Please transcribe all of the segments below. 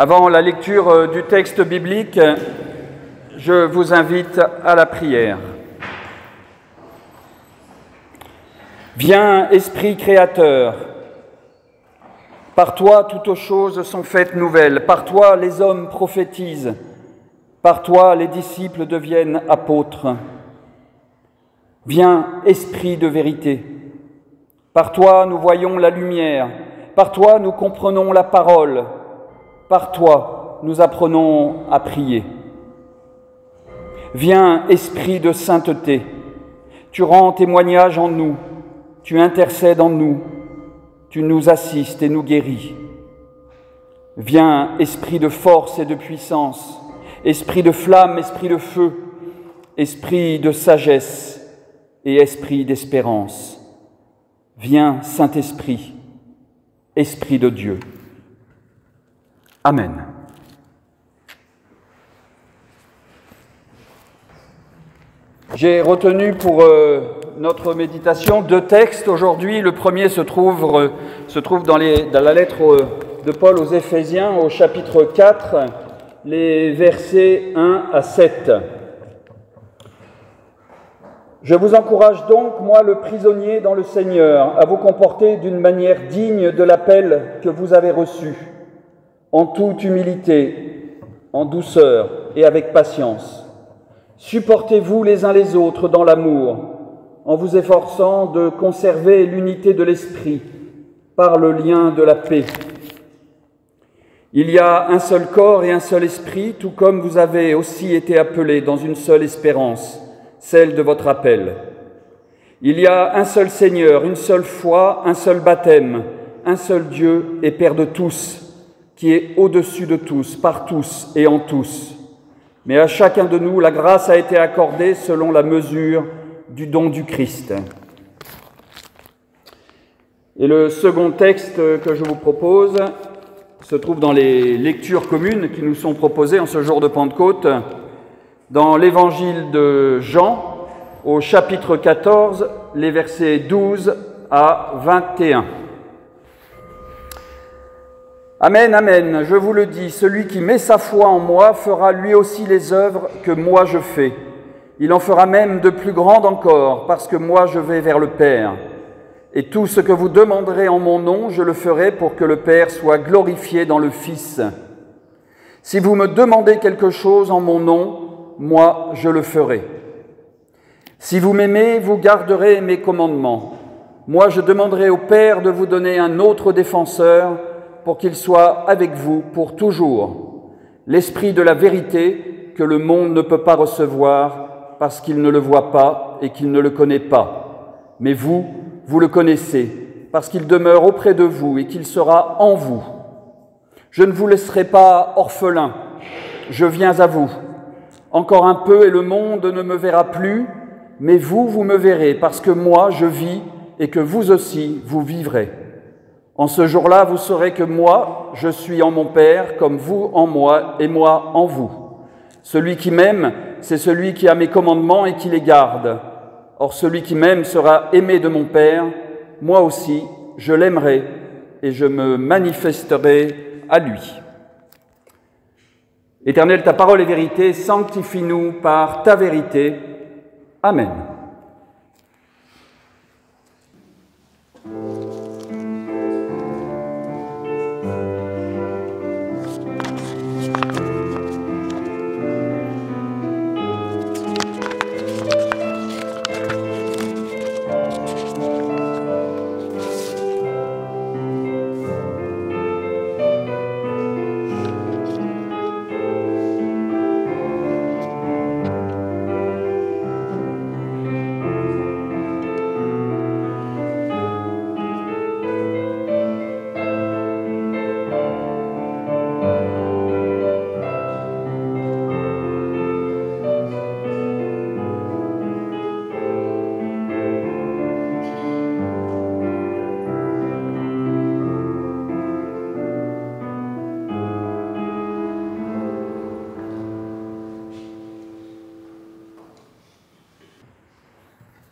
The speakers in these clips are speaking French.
Avant la lecture du texte biblique, je vous invite à la prière. Viens, Esprit créateur, par toi toutes choses sont faites nouvelles, par toi les hommes prophétisent, par toi les disciples deviennent apôtres. Viens, Esprit de vérité, par toi nous voyons la lumière, par toi nous comprenons la parole, par toi nous apprenons à prier. Viens, Esprit de sainteté, tu rends témoignage en nous, tu intercèdes en nous, tu nous assistes et nous guéris. Viens, Esprit de force et de puissance, Esprit de flamme, Esprit de feu, Esprit de sagesse et Esprit d'espérance. Viens, Saint-Esprit, Esprit de Dieu. Amen. J'ai retenu pour notre méditation deux textes aujourd'hui. Le premier se trouve dans la lettre de Paul aux Éphésiens, au chapitre 4, les versets 1 à 7. Je vous encourage donc, moi le prisonnier dans le Seigneur, à vous comporter d'une manière digne de l'appel que vous avez reçu, en toute humilité, en douceur et avec patience. Supportez-vous les uns les autres dans l'amour, en vous efforçant de conserver l'unité de l'esprit par le lien de la paix. Il y a un seul corps et un seul esprit, tout comme vous avez aussi été appelés dans une seule espérance, celle de votre appel. Il y a un seul Seigneur, une seule foi, un seul baptême, un seul Dieu et Père de tous, qui est au-dessus de tous, par tous et en tous. Mais à chacun de nous, la grâce a été accordée selon la mesure du don du Christ. Et le second texte que je vous propose se trouve dans les lectures communes qui nous sont proposées en ce jour de Pentecôte, dans l'évangile de Jean, au chapitre 14, les versets 12 à 21. Amen, amen, je vous le dis, celui qui met sa foi en moi fera lui aussi les œuvres que moi je fais. Il en fera même de plus grandes encore, parce que moi je vais vers le Père. Et tout ce que vous demanderez en mon nom, je le ferai pour que le Père soit glorifié dans le Fils. Si vous me demandez quelque chose en mon nom, moi je le ferai. Si vous m'aimez, vous garderez mes commandements. Moi je demanderai au Père de vous donner un autre défenseur, pour qu'il soit avec vous pour toujours, l'Esprit de la vérité que le monde ne peut pas recevoir parce qu'il ne le voit pas et qu'il ne le connaît pas. Mais vous, vous le connaissez, parce qu'il demeure auprès de vous et qu'il sera en vous. Je ne vous laisserai pas orphelin, je viens à vous. Encore un peu et le monde ne me verra plus, mais vous, vous me verrez, parce que moi, je vis et que vous aussi, vous vivrez. En ce jour-là, vous saurez que moi, je suis en mon Père, comme vous en moi, et moi en vous. Celui qui m'aime, c'est celui qui a mes commandements et qui les garde. Or, celui qui m'aime sera aimé de mon Père. Moi aussi, je l'aimerai et je me manifesterai à lui. Éternel, ta parole est vérité, sanctifie-nous par ta vérité. Amen.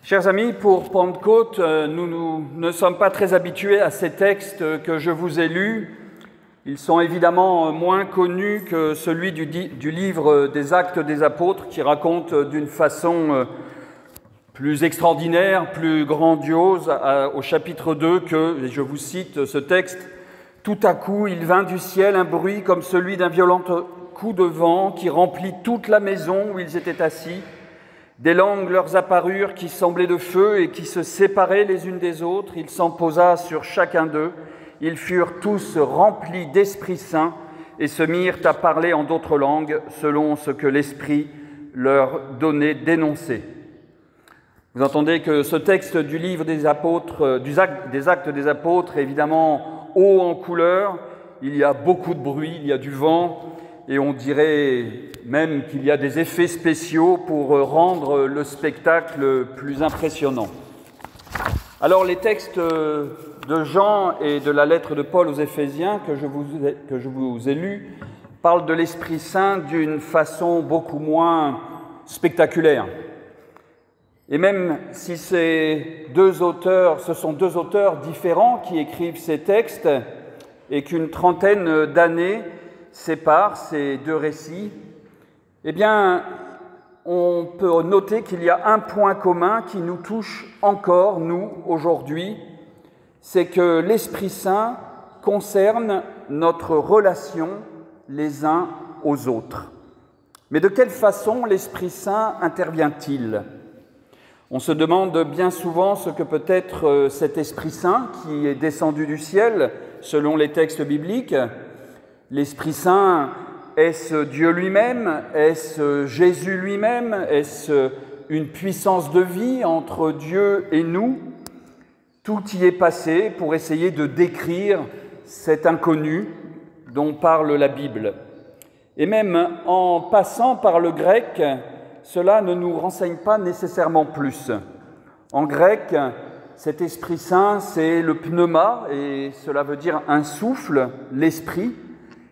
Chers amis, pour Pentecôte, nous ne sommes pas très habitués à ces textes que je vous ai lus. Ils sont évidemment moins connus que celui du livre des Actes des Apôtres, qui raconte d'une façon plus extraordinaire, plus grandiose, au chapitre 2, que, et je vous cite ce texte, « Tout à coup, il vint du ciel un bruit comme celui d'un violent coup de vent qui remplit toute la maison où ils étaient assis. Des langues leur apparurent qui semblaient de feu et qui se séparaient les unes des autres. Il s'en posa sur chacun d'eux. Ils furent tous remplis d'Esprit Saint et se mirent à parler en d'autres langues selon ce que l'Esprit leur donnait d'énoncer. » Vous entendez que ce texte du livre des Apôtres, des Actes des Apôtres, est évidemment haut en couleur. Il y a beaucoup de bruit, il y a du vent, et on dirait même qu'il y a des effets spéciaux pour rendre le spectacle plus impressionnant. Alors les textes de Jean et de la lettre de Paul aux Éphésiens que je vous ai lus parlent de l'Esprit Saint d'une façon beaucoup moins spectaculaire. Et même si ce sont deux auteurs différents qui écrivent ces textes et qu'une trentaine d'années séparent ces deux récits, eh bien, on peut noter qu'il y a un point commun qui nous touche encore, nous, aujourd'hui, c'est que l'Esprit Saint concerne notre relation les uns aux autres. Mais de quelle façon l'Esprit Saint intervient-il ? On se demande bien souvent ce que peut être cet Esprit Saint qui est descendu du ciel, selon les textes bibliques. L'Esprit Saint, est-ce Dieu lui-même? Est-ce Jésus lui-même? Est-ce une puissance de vie entre Dieu et nous? Tout y est passé pour essayer de décrire cet inconnu dont parle la Bible. Et même en passant par le grec, cela ne nous renseigne pas nécessairement plus. En grec, cet Esprit Saint, c'est le pneuma, et cela veut dire un souffle, l'esprit.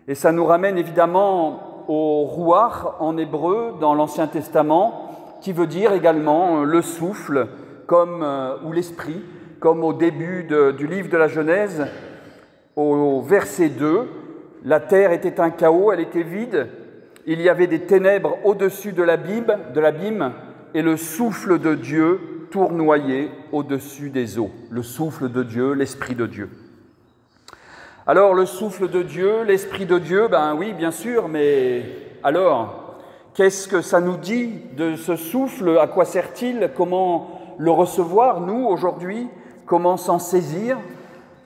Et ça nous ramène évidemment au rouach en hébreu dans l'Ancien Testament, qui veut dire également le souffle ou l'esprit, comme au début du livre de la Genèse, au verset 2, « La terre était un chaos, elle était vide. Il y avait des ténèbres au-dessus de l'abîme et le souffle de Dieu tournoyait au-dessus des eaux. » Le souffle de Dieu, l'Esprit de Dieu. Alors, le souffle de Dieu, l'Esprit de Dieu, ben oui, bien sûr, mais alors, qu'est-ce que ça nous dit de ce souffle? À quoi sert-il? Comment le recevoir, nous, aujourd'hui? Comment s'en saisir?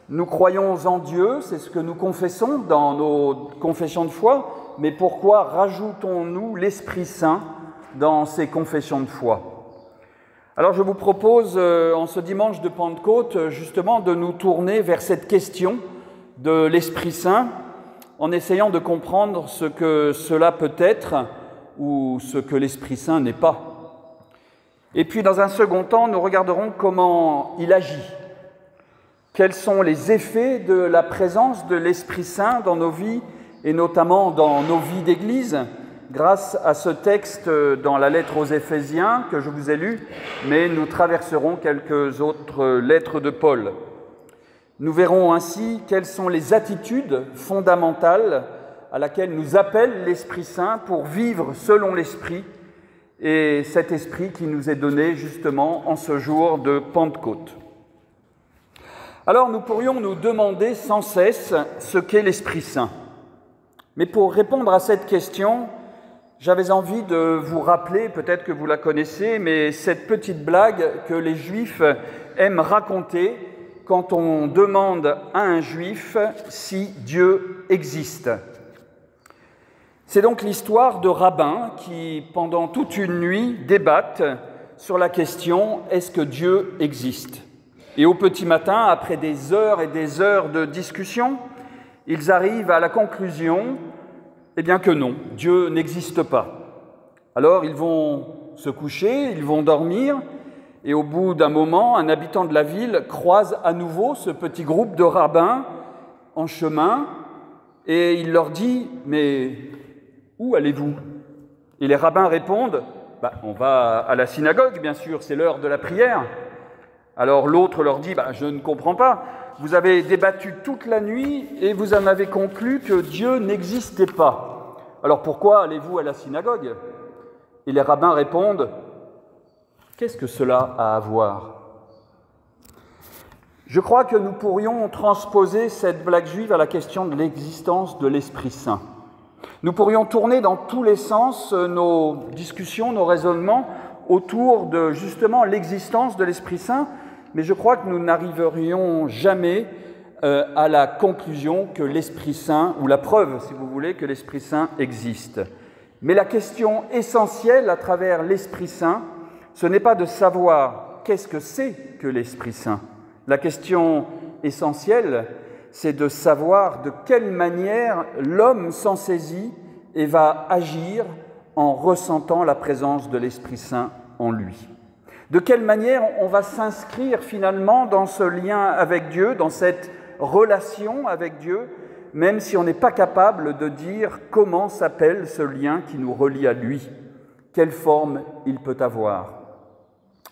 Nous croyons en Dieu, c'est ce que nous confessons dans nos confessions de foi. Mais pourquoi rajoutons-nous l'Esprit Saint dans ces confessions de foi? Alors je vous propose, en ce dimanche de Pentecôte, justement de nous tourner vers cette question de l'Esprit Saint, en essayant de comprendre ce que cela peut être ou ce que l'Esprit Saint n'est pas. Et puis dans un second temps, nous regarderons comment il agit. Quels sont les effets de la présence de l'Esprit Saint dans nos vies, et notamment dans nos vies d'Église, grâce à ce texte dans la lettre aux Éphésiens que je vous ai lu, mais nous traverserons quelques autres lettres de Paul. Nous verrons ainsi quelles sont les attitudes fondamentales à laquelle nous appelle l'Esprit Saint pour vivre selon l'Esprit, et cet Esprit qui nous est donné justement en ce jour de Pentecôte. Alors nous pourrions nous demander sans cesse ce qu'est l'Esprit Saint. Mais pour répondre à cette question, j'avais envie de vous rappeler, peut-être que vous la connaissez, mais cette petite blague que les Juifs aiment raconter quand on demande à un Juif si Dieu existe. C'est donc l'histoire de rabbins qui, pendant toute une nuit, débattent sur la question « Est-ce que Dieu existe ?» Et au petit matin, après des heures et des heures de discussion, ils arrivent à la conclusion, eh bien que non, Dieu n'existe pas. Alors ils vont se coucher, ils vont dormir, et au bout d'un moment, un habitant de la ville croise à nouveau ce petit groupe de rabbins en chemin, et il leur dit « Mais où allez-vous » Et les rabbins répondent « On va à la synagogue, bien sûr, c'est l'heure de la prière. » Alors l'autre leur dit « Je ne comprends pas. vous avez débattu toute la nuit et vous en avez conclu que Dieu n'existait pas. Alors pourquoi allez-vous à la synagogue ? Et les rabbins répondent, qu'est-ce que cela a à voir ? Je crois que nous pourrions transposer cette blague juive à la question de l'existence de l'Esprit Saint. Nous pourrions tourner dans tous les sens nos discussions, nos raisonnements autour de justement l'existence de l'Esprit Saint, mais je crois que nous n'arriverions jamais à la conclusion que l'Esprit Saint, ou la preuve, si vous voulez, que l'Esprit Saint existe. Mais la question essentielle à travers l'Esprit Saint, ce n'est pas de savoir qu'est-ce que c'est que l'Esprit Saint. La question essentielle, c'est de savoir de quelle manière l'homme s'en saisit et va agir en ressentant la présence de l'Esprit Saint en lui. De quelle manière on va s'inscrire finalement dans ce lien avec Dieu, dans cette relation avec Dieu, même si on n'est pas capable de dire comment s'appelle ce lien qui nous relie à lui, quelle forme il peut avoir.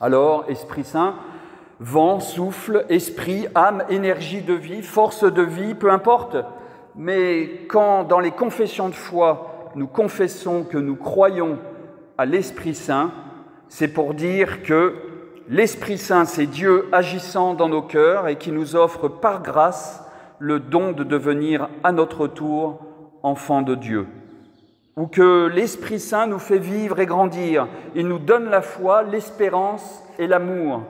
Alors, Esprit Saint, vent, souffle, esprit, âme, énergie de vie, force de vie, peu importe, mais quand dans les confessions de foi, nous confessons que nous croyons à l'Esprit Saint, c'est pour dire que l'Esprit Saint, c'est Dieu agissant dans nos cœurs et qui nous offre par grâce le don de devenir à notre tour enfants de Dieu. Ou que l'Esprit Saint nous fait vivre et grandir, il nous donne la foi, l'espérance et l'amour.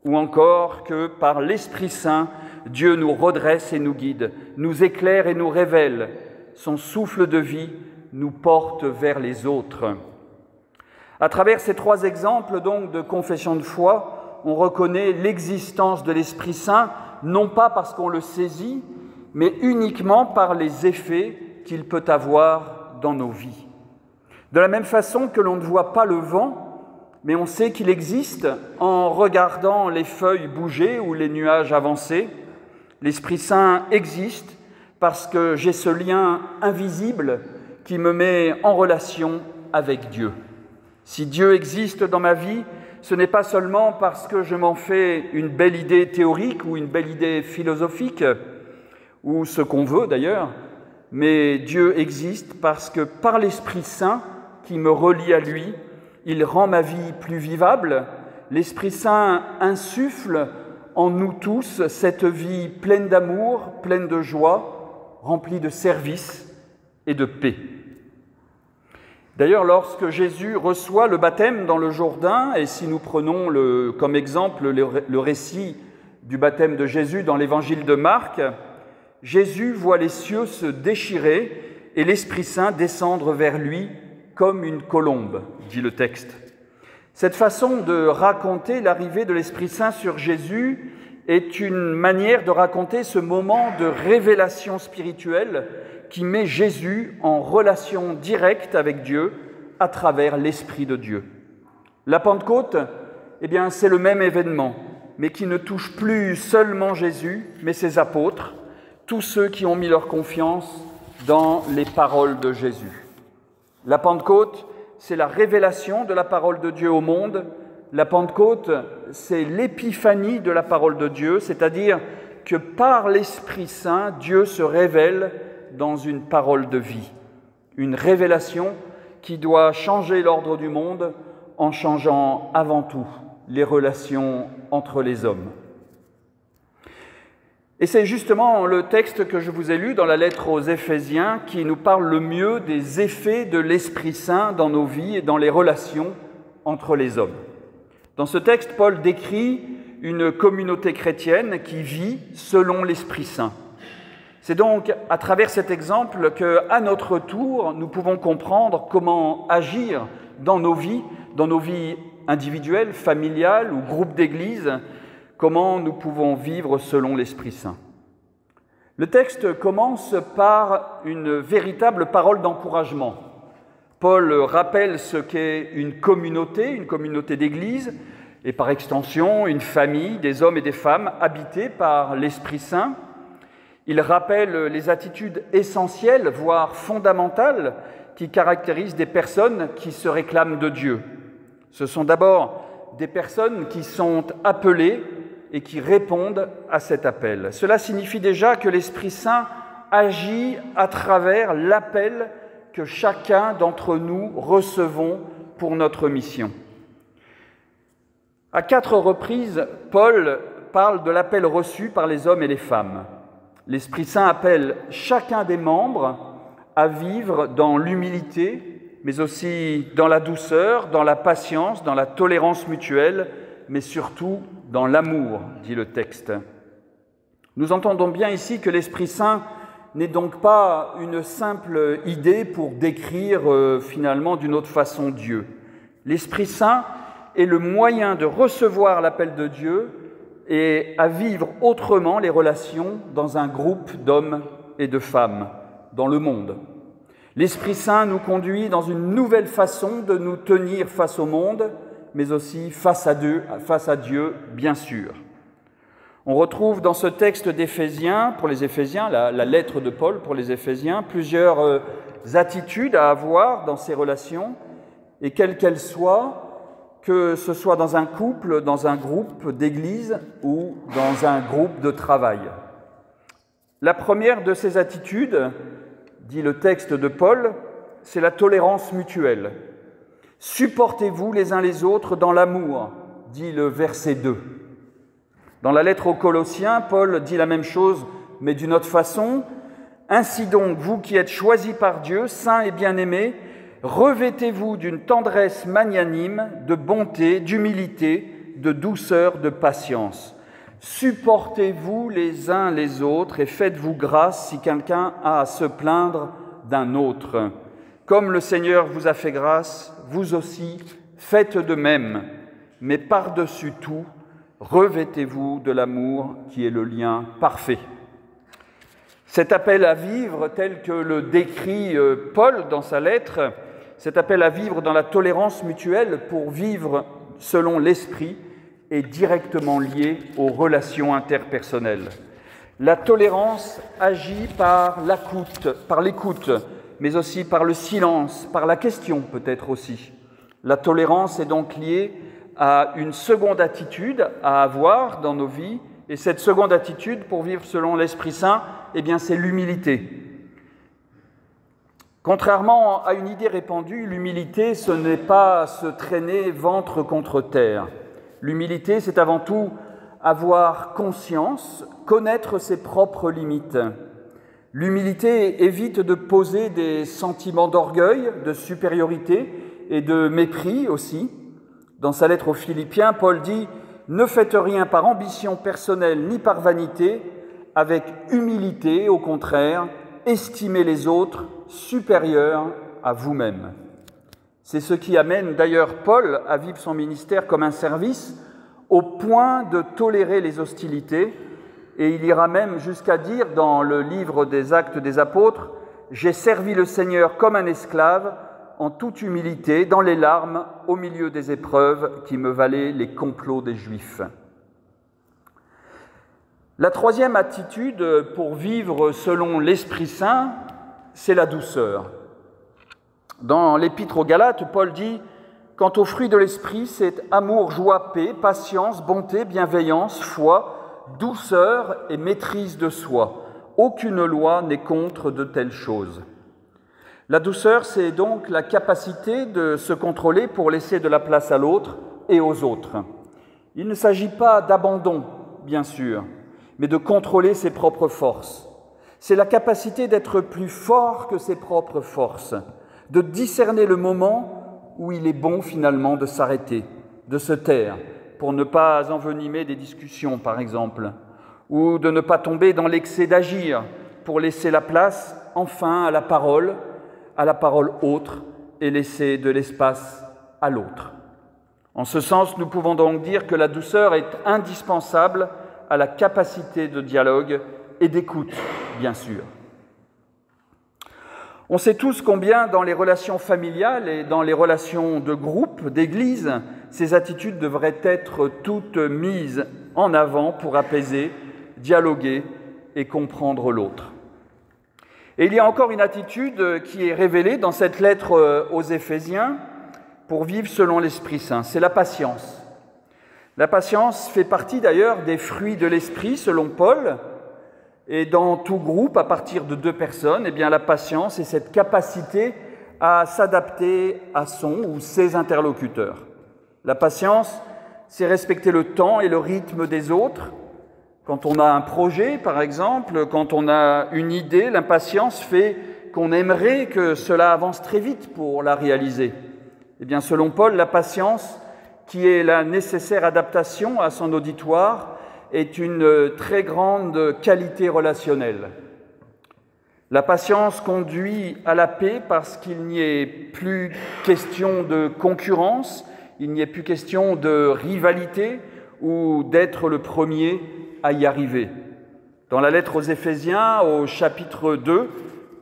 Ou encore que par l'Esprit Saint, Dieu nous redresse et nous guide, nous éclaire et nous révèle. Son souffle de vie nous porte vers les autres. À travers ces trois exemples donc de confession de foi, on reconnaît l'existence de l'Esprit Saint, non pas parce qu'on le saisit, mais uniquement par les effets qu'il peut avoir dans nos vies. De la même façon que l'on ne voit pas le vent, mais on sait qu'il existe en regardant les feuilles bouger ou les nuages avancer. L'Esprit Saint existe parce que j'ai ce lien invisible qui me met en relation avec Dieu. Si Dieu existe dans ma vie, ce n'est pas seulement parce que je m'en fais une belle idée théorique ou une belle idée philosophique, ou ce qu'on veut d'ailleurs, mais Dieu existe parce que par l'Esprit Saint qui me relie à lui, il rend ma vie plus vivable. L'Esprit Saint insuffle en nous tous cette vie pleine d'amour, pleine de joie, remplie de service et de paix. D'ailleurs, lorsque Jésus reçoit le baptême dans le Jourdain, et si nous prenons comme exemple le récit du baptême de Jésus dans l'évangile de Marc, Jésus voit les cieux se déchirer et l'Esprit Saint descendre vers lui comme une colombe, dit le texte. Cette façon de raconter l'arrivée de l'Esprit Saint sur Jésus est une manière de raconter ce moment de révélation spirituelle qui met Jésus en relation directe avec Dieu à travers l'Esprit de Dieu. La Pentecôte, c'est le même événement, mais qui ne touche plus seulement Jésus, mais ses apôtres, tous ceux qui ont mis leur confiance dans les paroles de Jésus. La Pentecôte, c'est la révélation de la parole de Dieu au monde. La Pentecôte, c'est l'épiphanie de la parole de Dieu, c'est-à-dire que par l'Esprit Saint, Dieu se révèle dans une parole de vie. Une révélation qui doit changer l'ordre du monde en changeant avant tout les relations entre les hommes. Et c'est justement le texte que je vous ai lu dans la lettre aux Éphésiens qui nous parle le mieux des effets de l'Esprit Saint dans nos vies et dans les relations entre les hommes. Dans ce texte, Paul décrit une communauté chrétienne qui vit selon l'Esprit Saint. C'est donc à travers cet exemple qu'à notre tour, nous pouvons comprendre comment agir dans nos vies individuelles, familiales ou groupes d'église, comment nous pouvons vivre selon l'Esprit Saint. Le texte commence par une véritable parole d'encouragement. Paul rappelle ce qu'est une communauté d'église, et par extension une famille, des hommes et des femmes habités par l'Esprit Saint. Il rappelle les attitudes essentielles, voire fondamentales, qui caractérisent des personnes qui se réclament de Dieu. Ce sont d'abord des personnes qui sont appelées et qui répondent à cet appel. Cela signifie déjà que l'Esprit Saint agit à travers l'appel que chacun d'entre nous recevons pour notre mission. À 4 reprises, Paul parle de l'appel reçu par les hommes et les femmes. L'Esprit Saint appelle chacun des membres à vivre dans l'humilité, mais aussi dans la douceur, dans la patience, dans la tolérance mutuelle, mais surtout dans l'amour, dit le texte. Nous entendons bien ici que l'Esprit Saint n'est donc pas une simple idée pour décrire finalement d'une autre façon Dieu. L'Esprit Saint est le moyen de recevoir l'appel de Dieu et à vivre autrement les relations dans un groupe d'hommes et de femmes, dans le monde. L'Esprit Saint nous conduit dans une nouvelle façon de nous tenir face au monde, mais aussi face à Dieu, bien sûr. On retrouve dans ce texte d'Éphésiens, pour les Éphésiens, la lettre de Paul pour les Éphésiens, plusieurs attitudes à avoir dans ces relations, et quelles qu'elles soient, que ce soit dans un couple, dans un groupe d'église ou dans un groupe de travail. La première de ces attitudes, dit le texte de Paul, c'est la tolérance mutuelle. Supportez-vous les uns les autres dans l'amour, dit le verset 2. Dans la lettre aux Colossiens, Paul dit la même chose, mais d'une autre façon. Ainsi donc, vous qui êtes choisis par Dieu, saints et bien-aimés, revêtez-vous d'une tendresse magnanime, de bonté, d'humilité, de douceur, de patience. Supportez-vous les uns les autres et faites-vous grâce si quelqu'un a à se plaindre d'un autre. Comme le Seigneur vous a fait grâce, vous aussi faites de même. Mais par-dessus tout, revêtez-vous de l'amour qui est le lien parfait. Cet appel à vivre, tel que le décrit Paul dans sa lettre, cet appel à vivre dans la tolérance mutuelle pour vivre selon l'esprit est directement lié aux relations interpersonnelles. La tolérance agit par l'écoute, mais aussi par le silence, par la question peut-être aussi. La tolérance est donc liée à une seconde attitude à avoir dans nos vies, et cette seconde attitude pour vivre selon l'Esprit Saint, eh bien c'est l'humilité. Contrairement à une idée répandue, l'humilité, ce n'est pas se traîner ventre contre terre. L'humilité, c'est avant tout avoir conscience, connaître ses propres limites. L'humilité évite de poser des sentiments d'orgueil, de supériorité et de mépris aussi. Dans sa lettre aux Philippiens, Paul dit « Ne faites rien par ambition personnelle ni par vanité, avec humilité, au contraire, estimez les autres supérieurs à vous-même. » C'est ce qui amène d'ailleurs Paul à vivre son ministère comme un service, au point de tolérer les hostilités, et il ira même jusqu'à dire dans le livre des Actes des Apôtres « J'ai servi le Seigneur comme un esclave, en toute humilité, dans les larmes, au milieu des épreuves qui me valaient les complots des Juifs. » La troisième attitude pour vivre selon l'Esprit Saint, c'est la douceur. Dans l'Épître aux Galates, Paul dit « Quant au fruit de l'Esprit, c'est amour, joie, paix, patience, bonté, bienveillance, foi, douceur et maîtrise de soi. Aucune loi n'est contre de telles choses. » La douceur, c'est donc la capacité de se contrôler pour laisser de la place à l'autre et aux autres. Il ne s'agit pas d'abandon, bien sûr, mais de contrôler ses propres forces. C'est la capacité d'être plus fort que ses propres forces, de discerner le moment où il est bon finalement de s'arrêter, de se taire, pour ne pas envenimer des discussions par exemple, ou de ne pas tomber dans l'excès d'agir, pour laisser la place enfin à la parole autre et laisser de l'espace à l'autre. En ce sens, nous pouvons donc dire que la douceur est indispensable à la capacité de dialogue et d'écoute, bien sûr. On sait tous combien dans les relations familiales et dans les relations de groupe, d'église, ces attitudes devraient être toutes mises en avant pour apaiser, dialoguer et comprendre l'autre. Et il y a encore une attitude qui est révélée dans cette lettre aux Éphésiens pour vivre selon l'Esprit Saint, c'est la patience. La patience fait partie d'ailleurs des fruits de l'esprit, selon Paul, et dans tout groupe, à partir de 2 personnes, eh bien, la patience est cette capacité à s'adapter à son ou ses interlocuteurs. La patience, c'est respecter le temps et le rythme des autres. Quand on a un projet, par exemple, quand on a une idée, l'impatience fait qu'on aimerait que cela avance très vite pour la réaliser. Eh bien, selon Paul, la patience, qui est la nécessaire adaptation à son auditoire, est une très grande qualité relationnelle. La patience conduit à la paix parce qu'il n'y est plus question de concurrence, il n'y est plus question de rivalité ou d'être le premier à y arriver. Dans la lettre aux Éphésiens, au chapitre 2,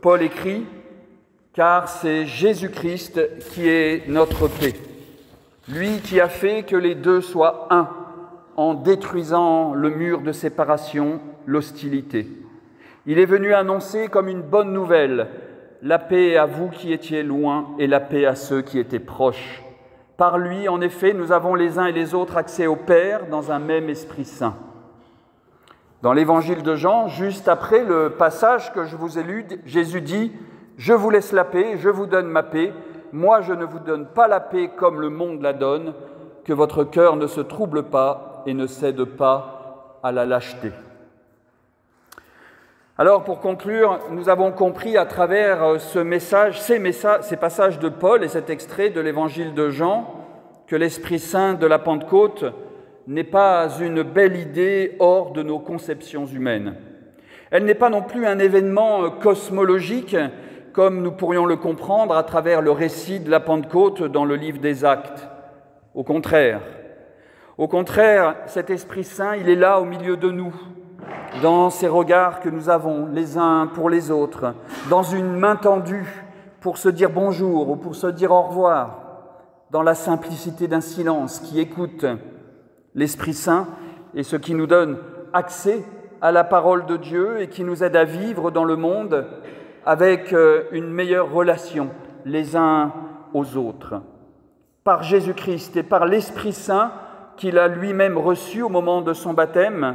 Paul écrit « Car c'est Jésus-Christ qui est notre paix, lui qui a fait que les deux soient un, en détruisant le mur de séparation, l'hostilité. Il est venu annoncer comme une bonne nouvelle la paix à vous qui étiez loin et la paix à ceux qui étaient proches. Par lui, en effet, nous avons les uns et les autres accès au Père dans un même Esprit Saint. » Dans l'évangile de Jean, juste après le passage que je vous ai lu, Jésus dit « Je vous laisse la paix, je vous donne ma paix. Moi, je ne vous donne pas la paix comme le monde la donne, que votre cœur ne se trouble pas et ne cède pas à la lâcheté. » Alors, pour conclure, nous avons compris à travers ces passages de Paul et cet extrait de l'évangile de Jean que l'Esprit Saint de la Pentecôte n'est pas une belle idée hors de nos conceptions humaines. Elle n'est pas non plus un événement cosmologique comme nous pourrions le comprendre à travers le récit de la Pentecôte dans le livre des Actes. Au contraire, cet Esprit Saint, il est là au milieu de nous, dans ces regards que nous avons les uns pour les autres, dans une main tendue pour se dire bonjour ou pour se dire au revoir, dans la simplicité d'un silence qui écoute. L'Esprit Saint est ce qui nous donne accès à la parole de Dieu et qui nous aide à vivre dans le monde avec une meilleure relation les uns aux autres. Par Jésus-Christ et par l'Esprit Saint qu'il a lui-même reçu au moment de son baptême,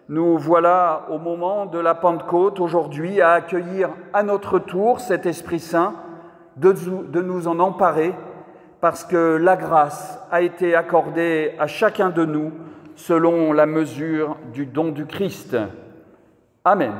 nous voilà au moment de la Pentecôte aujourd'hui à accueillir à notre tour cet Esprit Saint, de nous en emparer, parce que la grâce a été accordée à chacun de nous selon la mesure du don du Christ. Amen.